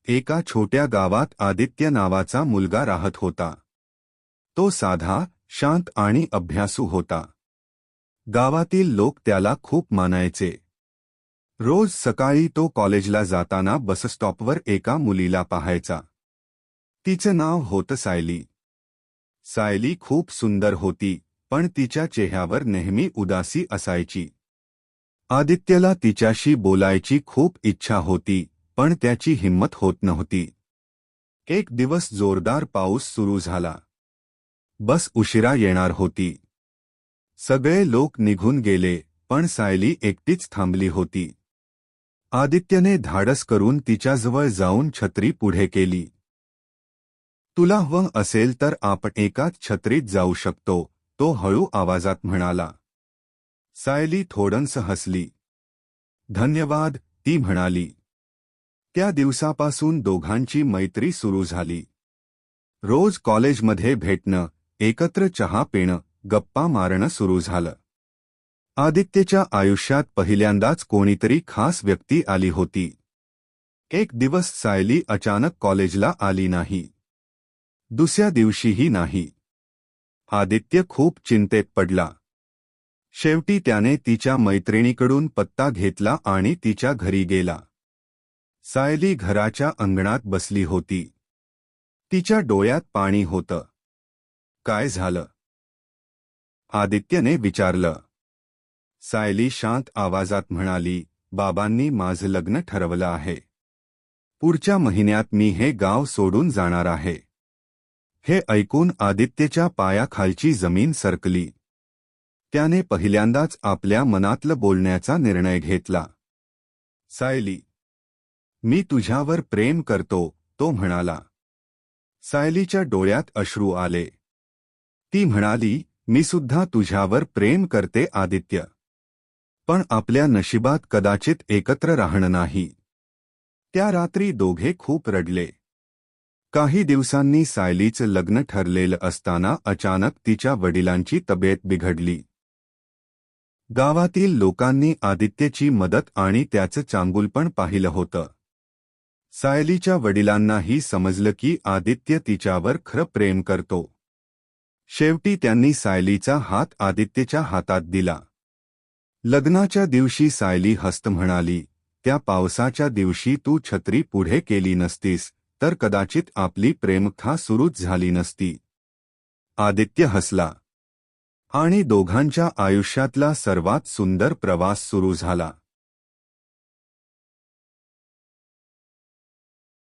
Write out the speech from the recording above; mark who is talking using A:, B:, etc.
A: एका छोट्या गावात आदित्य नावाचा मुलगा राहत होता. तो साधा, शांत आणि अभ्यासू होता. गावातील लोक त्याला खूप मानायचे. रोज सकाळी तो कॉलेजला जाताना बसस्टॉपवर एका मुलीला पाहायचा. तिचं नाव होतं सायली. सायली खूप सुंदर होती, पण तिच्या चेहऱ्यावर नेहमी उदासी असायची. आदित्यला तिच्याशी बोलायची खूप इच्छा होती, पण त्याची हिंमत होत नव्हती. एक दिवस जोरदार पाऊस सुरू झाला. बस उशिरा येणार होती. सगळे लोक निघून गेले, पण सायली एकटीच थांबली होती. आदित्यने धाडस करून तिच्याजवळ जाऊन छत्री पुढे केली. तुला हवं असेल तर आपण एकाच छत्रीत जाऊ शकतो, तो हळू आवाजात म्हणाला. सायली थोडंसं हसली. धन्यवाद, ती म्हणाली. त्या दिवसापासून दोघांची मैत्री सुरू झाली. रोज कॉलेजमध्ये भेटणं, एकत्र चहा पिणं, गप्पा मारणं सुरू झालं. आदित्यच्या आयुष्यात पहिल्यांदाच कोणीतरी खास व्यक्ती आली होती. एक दिवस सायली अचानक कॉलेजला आली नाही. दुसऱ्या दिवशीही नाही. आदित्य खूप चिंतेत पडला. शेवटी त्याने तिच्या मैत्रिणीकडून पत्ता घेतला आणि तिच्या घरी गेला. सायली घराच्या अंगणात बसली होती. तिच्या डोळ्यात पाणी होतं. काय झालं? आदित्यने विचारलं. सायली शांत आवाजात म्हणाली, बाबांनी माझं लग्न ठरवलं आहे. पुढच्या महिन्यात मी हे गाव सोडून जाणार आहे. हे ऐकून आदित्यच्या पायाखालची जमीन सरकली. त्याने पहिल्यांदाच आपल्या मनातलं बोलण्याचा निर्णय घेतला. सायली, मी तुझ्यावर प्रेम करतो, तो म्हणाला. सायलीच्या डोळ्यात अश्रू आले. ती म्हणाली, मी सुद्धा तुझ्यावर प्रेम करते आदित्य. पण आपल्या नशिबात कदाचित एकत्र राहणं नाही. त्या रात्री दोघे खूप रडले. काही दिवसांनी सायलीचं लग्न ठरलेलं असताना अचानक तिच्या वडिलांची तब्येत बिघडली. गावातील लोकांनी आदित्यची मदत आणि त्याचं चांगुलपण पाहिलं होतं. सायलीच्या वडिलांनाही समजलं की आदित्य तिच्यावर खरं प्रेम करतो. शेवटी त्यांनी सायलीचा हात आदित्यच्या हातात दिला. लग्नाच्या दिवशी सायली हसत म्हणाली, त्या पावसाच्या दिवशी तू छत्री पुढे केली नसतीस, तर कदाचित आपली प्रेमकथा सुरूच झाली नसती. आदित्य हसला. आणि दोघांच्या आयुष्यातला सर्वात सुंदर प्रवास सुरू झाला.